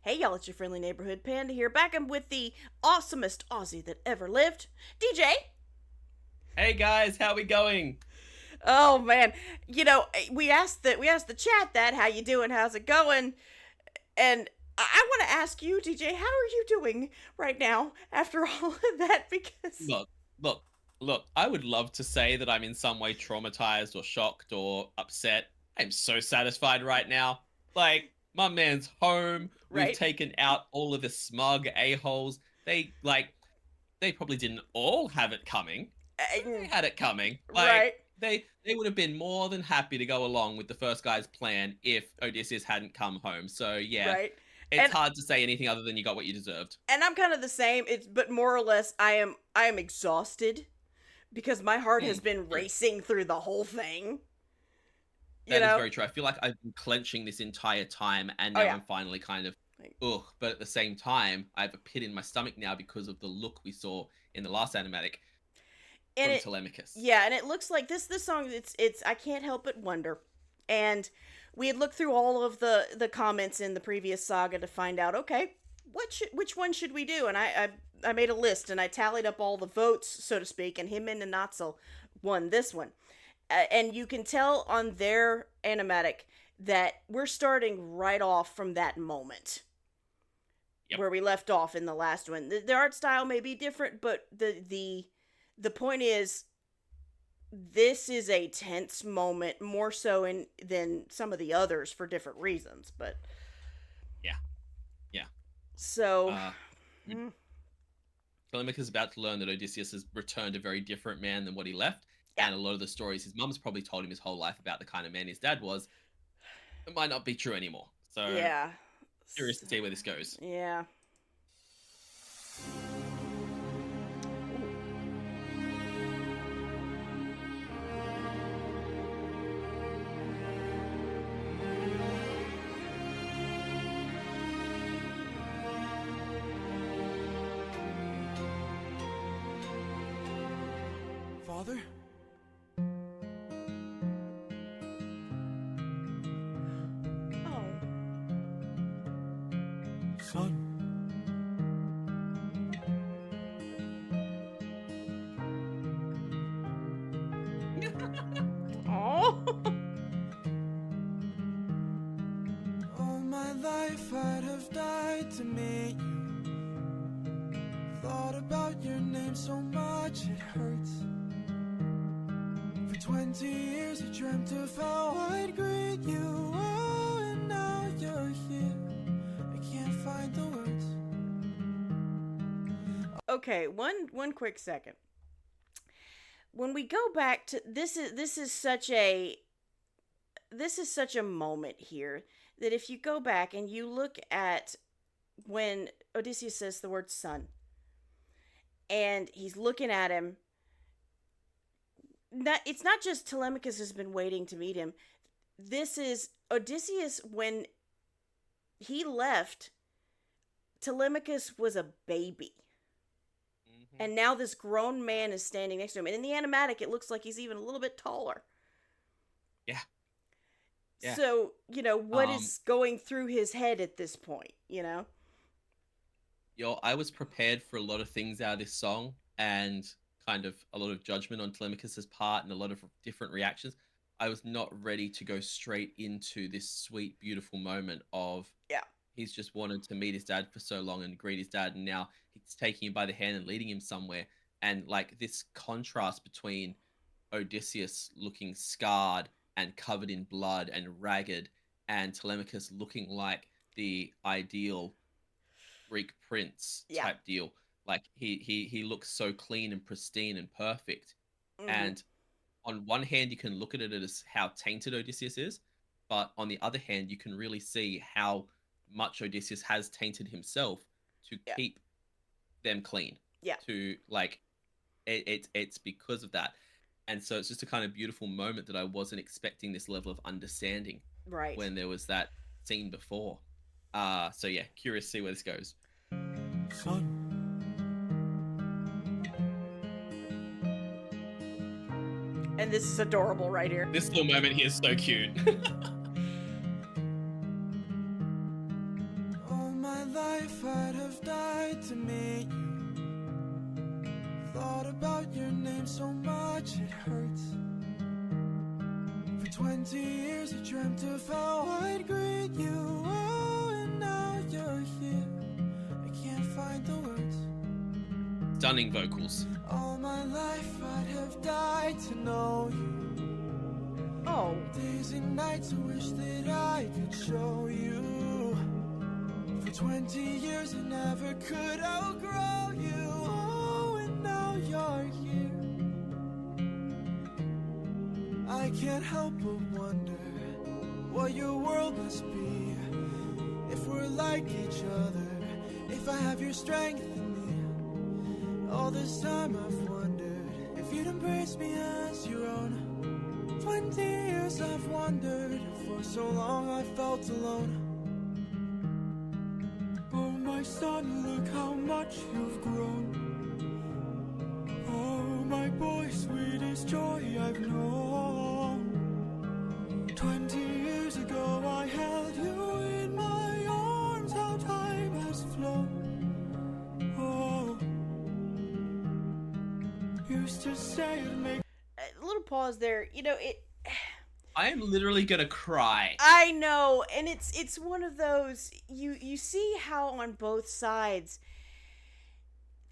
Hey y'all, it's your friendly neighborhood panda here, back with the awesomest Aussie that ever lived, DJ. Hey guys, how we going? Oh man, we asked the chat that how you doing, how's it going, and I want to ask you, DJ, how are you doing right now after all of that? Because Look, look, look, I would love to say that I'm in some way traumatized or shocked or upset. I'm so satisfied right now. Like, my man's home. We've right, taken out all of the smug a-holes. They probably didn't all have it coming, but they uh, had it coming. Like, right, they would have been more than happy to go along with the first guy's plan if Odysseus hadn't come home. So yeah, right, it's and hard to say anything other than you got what you deserved. I'm kind of the same. It's but more or less, I am exhausted because my heart has Hmm, been good. racing through the whole thing. You That is know? very true. I feel like I've been clenching this entire time, and Oh now yeah. I'm finally kind of, Like, ugh. But at the same time, I have a pit in my stomach now because of the look we saw in the last animatic and from it Telemachus. yeah, and it looks like this song, it's I can't help but wonder. And we had looked through all of the comments in the previous saga to find out, okay, which one should we do? And I made a list and I tallied up all the votes, so to speak, and him and Natsu won this one. And you can tell on their animatic that we're starting right off from that moment Yep, where we left off in the last one. The art style may be different, but the point is, this is a tense moment, more so in than some of the others for different reasons. But yeah, yeah. so, Uh, mm, Telemachus is about to learn that Odysseus has returned a very different man than what he left, yeah, and a lot of the stories his mum's probably told him his whole life about the kind of man his dad was, it might not be true anymore. So yeah, curious to see where this goes. yeah. Father? Oh, Son? oh, All my life I'd have died to meet you. Thought about your name so much it hurts. For 20 years I dreamt of how I'd greet you. Oh, and now you're here. I can't find the words. okay. One quick second. When we go back to this is such a moment here that if you go back and you look at when Odysseus says the word son and he's looking at him, it's not just Telemachus has been waiting to meet him. This is Odysseus when he left. Telemachus was a baby. Hmm. And now this grown man is standing next to him. And in the animatic, it looks like he's even a little bit taller. Yeah, yeah. So, what Um, is going through his head at this point? I was prepared for a lot of things out of this song and kind of a lot of judgment on Telemachus's part and a lot of different reactions. I was not ready to go straight into this sweet, beautiful moment of Yeah. he's just wanted to meet his dad for so long and greet his dad, and now he's taking him by the hand and leading him somewhere. And like this contrast between Odysseus looking scarred and covered in blood and ragged, and Telemachus looking like the ideal Greek prince Yeah. type deal. Like he looks so clean and pristine and perfect. Hmm. And on one hand, you can look at it as how tainted Odysseus is, but on the other hand, you can really see how much Odysseus has tainted himself to Yeah. keep them clean. Yeah. To like it's because of that. And so it's just a kind of beautiful moment that I wasn't expecting this level of understanding Right. when there was that scene before. So yeah, curious to see where this goes. Son? And this is adorable right here. This little moment here is so cute. All my life I'd have died to meet you. Thought about your name so much it hurts. For 20 years I dreamt of how I'd greet you. Oh, and now you're here. I can't find the words. Stunning vocals. All my life I'd have died to know you. Oh. Days and nights I wish that I could show you. For 20 years I never could outgrow you. Oh, and now you're here. I can't help but wonder what your world must be. If we're like each other, if I have your strength in me. All this time I've wondered if you'd embrace me as your own. 20 years I've wandered, for so long I felt alone. Oh my son, look how much you've grown. Oh my boy, sweetest joy I've known. 20 years ago I held you in my arms, how time has flown. Oh, used to say it'd make A little pause there. You know, it. I am literally gonna cry. I know, and it's one of those you see how on both sides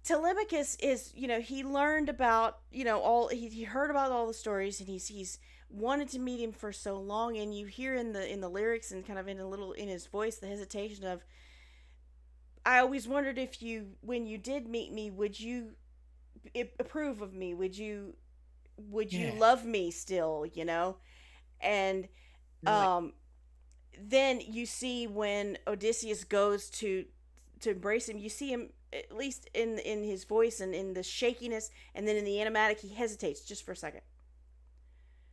Telemachus is, he learned about, he heard about all the stories, and he's wanted to meet him for so long, and you hear in the lyrics and kind of in his voice the hesitation of, I always wondered if when you did meet me, would you approve of me? Would you Yeah. love me still, And then you see when Odysseus goes to embrace him, you see him, at least in his voice and in the shakiness, and then in the animatic, he hesitates just for a second.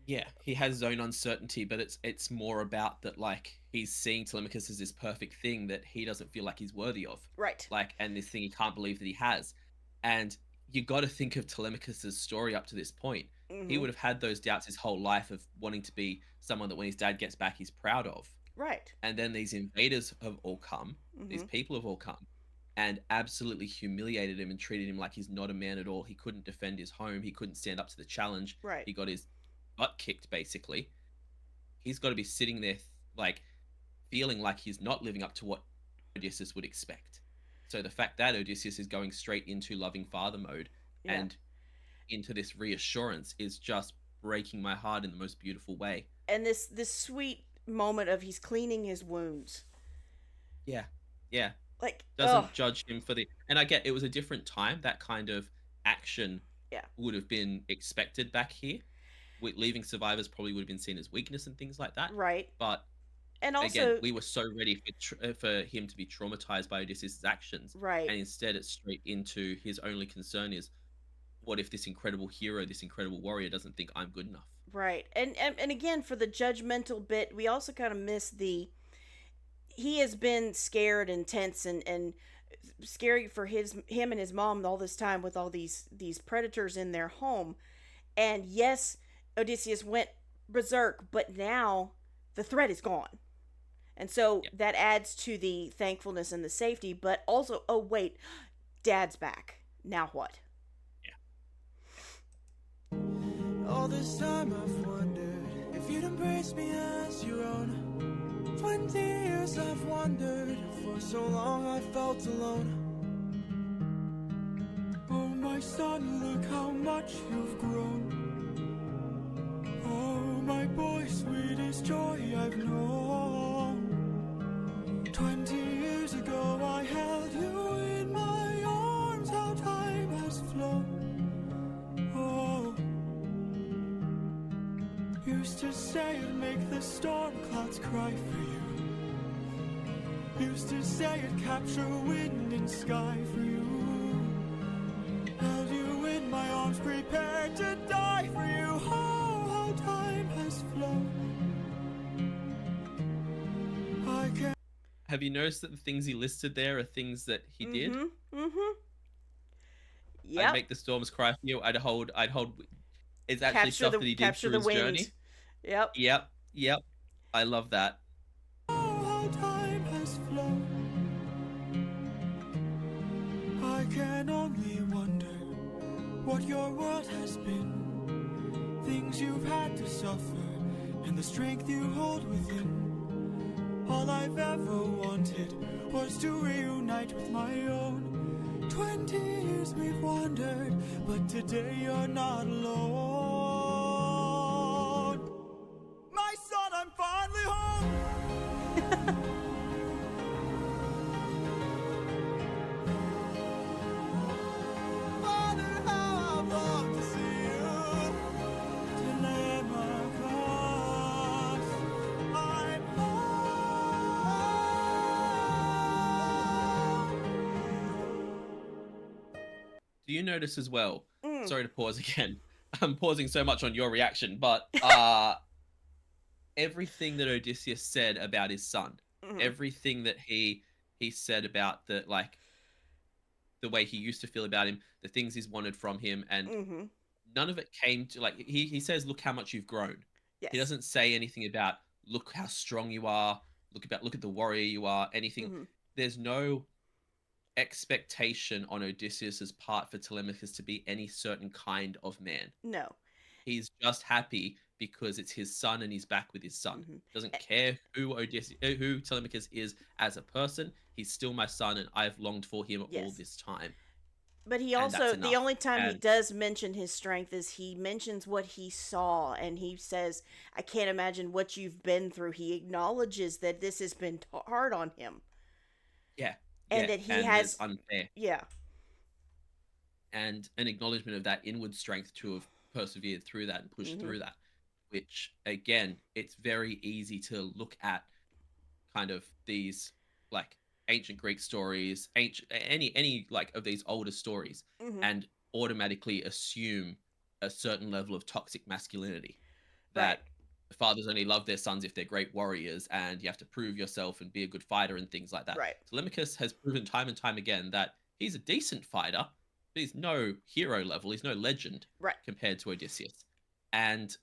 Yeah, he has his own uncertainty, but it's more about that, like, he's seeing Telemachus as this perfect thing that he doesn't feel like he's worthy of. Right. Like, and this thing he can't believe that he has. And you got to think of Telemachus's story up to this point. Mm-hmm. He would have had those doubts his whole life of wanting to be someone that when his dad gets back, he's proud of. Right. And then these invaders have all come, these people have all come, and absolutely humiliated him and treated him like he's not a man at all. He couldn't defend his home. He couldn't stand up to the challenge. Right. He got his butt kicked, basically. He's got to be sitting there, like, feeling like he's not living up to what Odysseus would expect. So the fact that Odysseus is going straight into loving father mode and into this reassurance is just breaking my heart in the most beautiful way. And this sweet moment of he's cleaning his wounds. Yeah. Like, doesn't judge him for the, and I get it was a different time. That kind of action would have been expected back here. Leaving survivors probably would have been seen as weakness and things like that. Right. But and also, again, we were so ready for him to be traumatized by Odysseus' actions. Right. And instead, it's straight into his only concern is, what if this incredible hero, this incredible warrior, doesn't think I'm good enough? Right. And again, for the judgmental bit, we also kind of miss he has been scared and tense and scary for him and his mom all this time with all these predators in their home. And yes, Odysseus went berserk, but now the threat is gone. And so that adds to the thankfulness and the safety, but also, oh wait, Dad's back. Now what? Yeah. All this time I've wondered if you'd embrace me as your own. 20 years I've wandered, for so long I felt alone. Oh my son, look how much you've grown. Oh my boy, sweetest joy I've known. 20 years ago I held you in my arms, how time has flown. Oh, used to say it'd make the storm clouds cry for you. Used to say it'd capture wind and sky for you. Held you in my arms, prepared to die for you. Oh, how time has flown. I can't. Have you noticed that the things he listed there are things that he did? Yep. I'd make the storms cry for you. I'd hold. It's actually stuff that he did through his journey. Yep. I love that. Oh, how time has flown. I can only wonder what your world has been, things you've had to suffer, and the strength you hold within. All I've ever wanted was to reunite with my own. 20 years we've wandered, but today you're not alone. My son, I'm finally home. Father, how I've longed to see you. Telemachus, I'm Do you notice as well? Mm. Sorry to pause again. I'm pausing so much on your reaction, but everything that Odysseus said about his son, Mhm. everything that he said about the like the way he used to feel about him, the things he's wanted from him, and Mhm. none of it came to like he says, "Look how much you've grown." He Yes. doesn't say anything about look how strong you are, look at the warrior you are, anything. Mhm. There's no expectation on Odysseus's part for Telemachus to be any certain kind of man. No. He's just happy because it's his son and he's back with his son. Mhm. Doesn't care who Telemachus is as a person. He's still my son, and I've longed for him all Yes. this time, But he and that's also, the enough. only time he And does mention his strength is he mentions what he saw, and he says, I can't imagine what you've been through. He acknowledges that this has been hard on him, yeah, and yeah, that he and there's has, unfair yeah. and an acknowledgement of that inward strength to have persevered through that and pushed Hmm. through that. Which again, it's very easy to look at kind of these like ancient Greek stories, ancient any like of these older stories, Hmm. and automatically assume a certain level of toxic masculinity Right. that the fathers only love their sons if they're great warriors, and you have to prove yourself and be a good fighter and things like that. Right. Telemachus has proven time and time again that he's a decent fighter, but he's no hero level. He's no legend Right. compared to Odysseus, and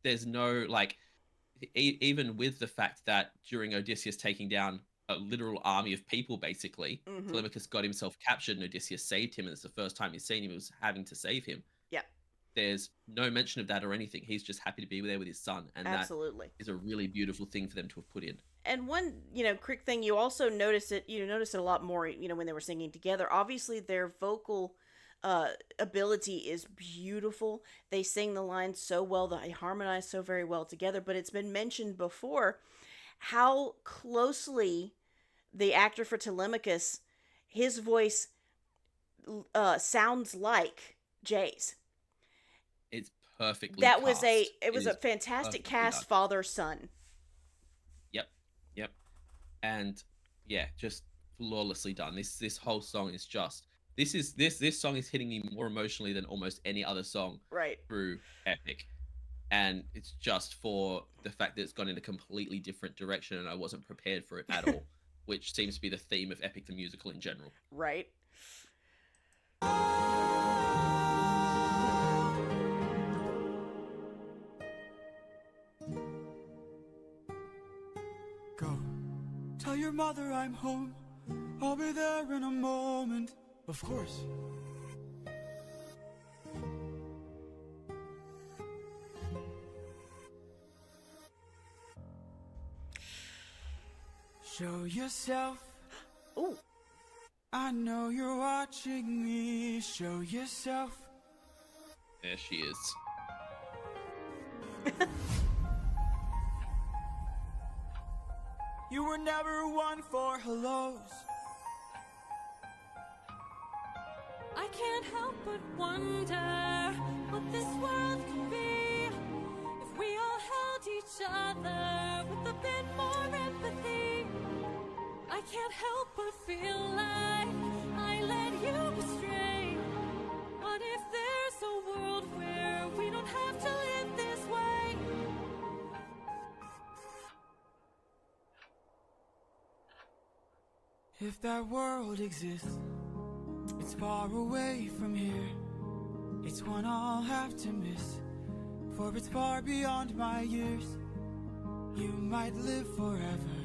there's no like even with the fact that during Odysseus taking down a literal army of people, basically, Hmm. Telemachus got himself captured and Odysseus saved him, and it's the first time he's seen him. He was having to save him. Yeah. There's no mention of that or anything. He's just happy to be there with his son, and that Absolutely. is a really beautiful thing for them to have put in. And one, quick thing, you also notice it, notice it a lot more, when they were singing together. Obviously, their vocal ability is beautiful. They sing the lines so well, they harmonize so very well together. But it's been mentioned before how closely the actor for Telemachus, his voice sounds like Jay's. It's perfectly That was cast. it was It a is fantastic perfectly done. cast, father son. Yep, yep, and yeah, just flawlessly done. This whole song is just this song is hitting me more emotionally than almost any other song Right. through Epic, and it's just for the fact that it's gone in a completely different direction, and I wasn't prepared for it at all, which seems to be the theme of Epic the musical in general. Right. Go. Tell your mother I'm home. I'll be there in a moment. Of course. Show yourself. Ooh. I know you're watching me. Show yourself. There she is. You were never one for hellos. I can't help but wonder what this world could be if we all held each other with a bit more empathy. I can't help but feel like I led you astray. What if there's a world where we don't have to live this way? If that world exists, it's far away from here. It's one I'll have to miss, for it's far beyond my years. You might live forever,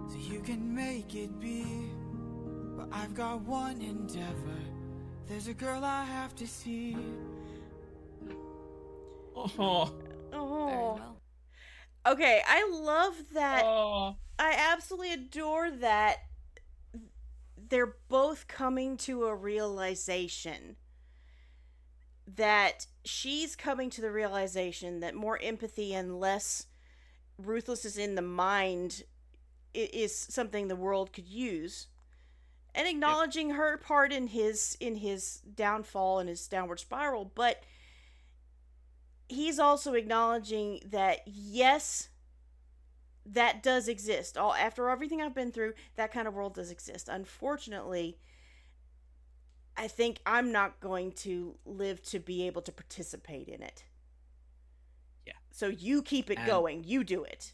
so you can make it be. but I've got one endeavor. There's a girl I have to see. Oh, Very Oh. well. Okay, I love that. oh. I absolutely adore that they're both coming to a realization that she's coming to the realization that more empathy and less ruthlessness in the mind is something the world could use, and acknowledging her part in his downfall and his downward spiral. But he's also acknowledging that, yes, that does exist. All after everything I've been through, that kind of world does exist. Unfortunately, I think I'm not going to live to be able to participate in it. Yeah. So you keep it And going. You do it.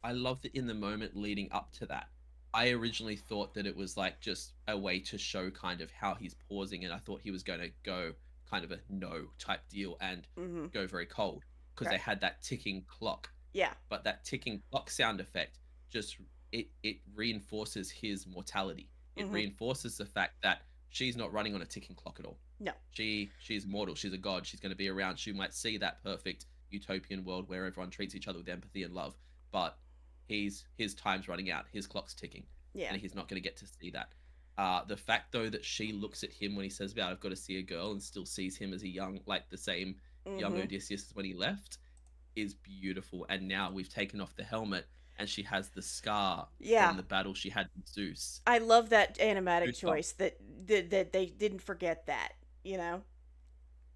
I love that in the moment leading up to that, I originally thought that it was like just a way to show kind of how he's pausing, and I thought he was going to go kind of a no type deal and Mm-hmm. go very cold because they Right. had that ticking clock. Yeah. But that ticking clock sound effect just it reinforces his mortality. It Mm-hmm. reinforces the fact that she's not running on a ticking clock at all. No. She's immortal. She's a god. She's going to be around. She might see that perfect utopian world where everyone treats each other with empathy and love, but his time's running out. His clock's ticking, Yeah. and he's not going to get to see that. The fact though that she looks at him when he says about I've got to see a girl and still sees him as a young, like the same young Mm-hmm. Odysseus as when he left, is beautiful. And now we've taken off the helmet and she has the scar Yeah. from the battle she had with Zeus. I love that animatic Goosebumps. choice that they didn't forget that, you know?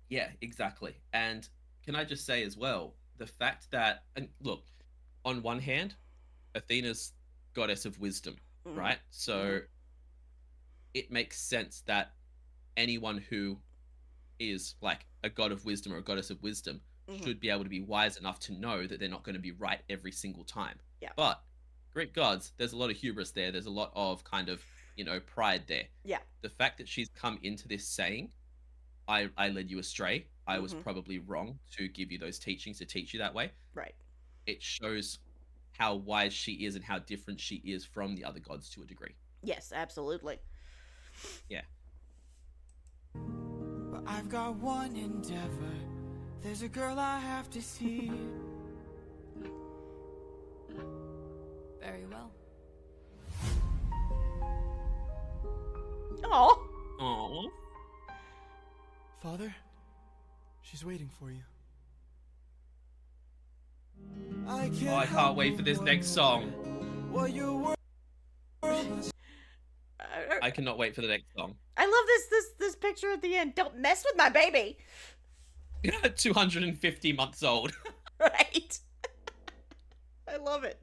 Yeah, exactly. And can I just say as well, the fact that, and look, on one hand, Athena's goddess of wisdom, Mhm. right? So it makes sense that anyone who is like a god of wisdom or a goddess of wisdom Mhm. should be able to be wise enough to know that they're not going to be right every single time. Yeah. But Greek gods, there's a lot of hubris there. There's a lot of kind of, pride there. Yeah. The fact that she's come into this saying, I led you astray. I was Mhm. probably wrong to give you those teachings to teach you that way. Right. It shows how wise she is and how different she is from the other gods to a degree. Yes, absolutely. Yeah. But I've got one endeavor. There's a girl I have to see. Very well. Oh. Aww. Father, she's waiting for you. I can't, Oh, I can't wait for this next song. What your word. I cannot wait for the next song. I love this picture at the end. Don't mess with my baby. 250 months old. Right. I love it.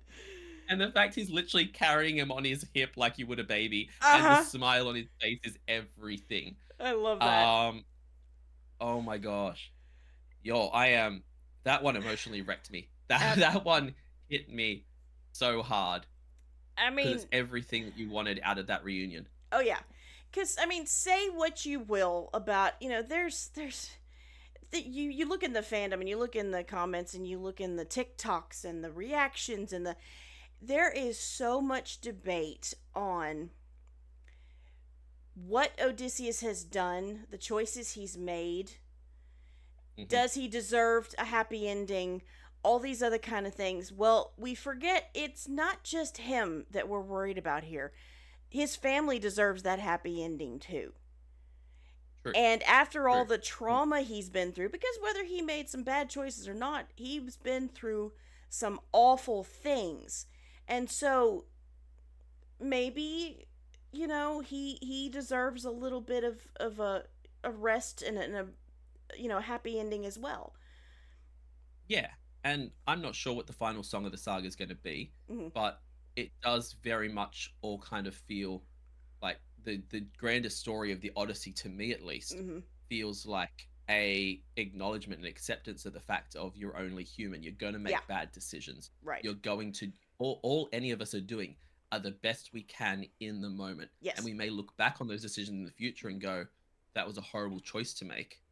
And the fact he's literally carrying him on his hip like he would a baby. And the smile on his face is everything. I love that. Oh my gosh. Yo, that one emotionally wrecked me. That one hit me so hard. I Because mean, it's everything that you wanted out of that reunion. oh yeah. Because, I mean, say what you will about, you look in the fandom and you look in the comments and you look in the TikToks and the reactions and there is so much debate on what Odysseus has done, the choices he's made. Mhm. Does he deserve a happy ending? All these other kind of things. Well, we forget it's not just him that we're worried about here. His family deserves that happy ending too. True. And after all True. the trauma he's been through, because whether he made some bad choices or not, he's been through some awful things. And so maybe, he deserves a little bit of a rest and a happy ending as well. Yeah. And I'm not sure what the final song of the saga is going to be, Mhm. but it does very much all kind of feel like the grandest story of the Odyssey, to me at least, Mhm. feels like a acknowledgement and acceptance of the fact of you're only human. You're going to make Yeah. bad decisions. Right. You're going to all any of us are doing are the best we can in the moment. Yes. And we may look back on those decisions in the future and go, that was a horrible choice to make,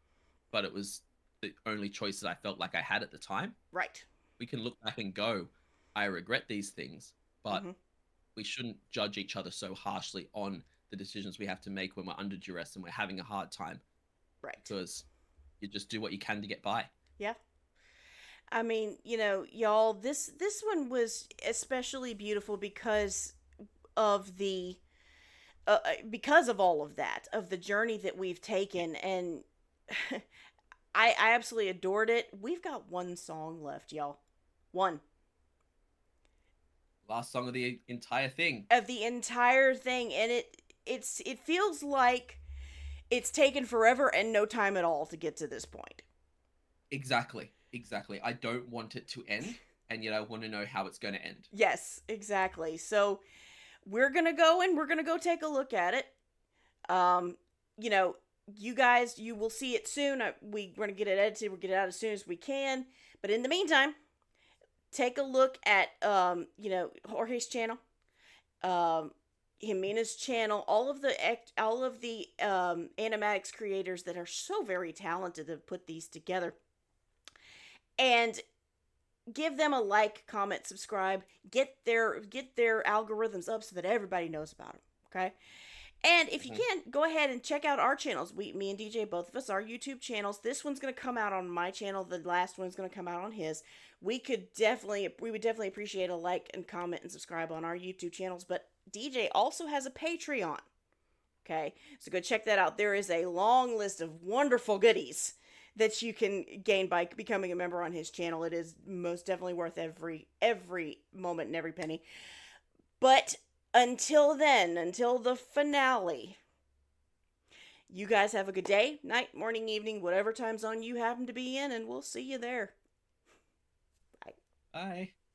but it was the only choice that I felt like I had at the time. Right. We can look back and go, I regret these things, but Mhm. we shouldn't judge each other so harshly on the decisions we have to make when we're under duress and we're having a hard time, Right. because you just do what you can to get by. Yeah. I mean, y'all, this one was especially beautiful of the because of all of that, of the journey that we've taken, and I absolutely adored it. We've got one song left, y'all. One Last song of the entire thing. of the entire thing, and it feels like it's taken forever and no time at all to get to this point. Exactly. I don't want it to end, and yet I want to know how it's going to end. Yes, exactly. So we're gonna go take a look at it. You guys, you will see it soon. We're gonna get it edited. We'll get it out as soon as we can. But in the meantime, take a look at Jorge's channel, Jimena's channel, all of the animatics creators that are so very talented to put these together, and give them a like, comment, subscribe, get their algorithms up so that everybody knows about them. Okay. And if you can, go ahead and check out our channels. Me and DJ, both of us, our YouTube channels. This one's going to come out on my channel. The last one's going to come out on his. We would definitely appreciate a like and comment and subscribe on our YouTube channels. But DJ also has a Patreon. Okay, so go check that out. There is a long list of wonderful goodies that you can gain by becoming a member on his channel. It is most definitely worth every moment and every penny. But until then, until the finale, you guys have a good day, night, morning, evening, whatever time zone you happen to be in, and we'll see you there. Bye. Bye.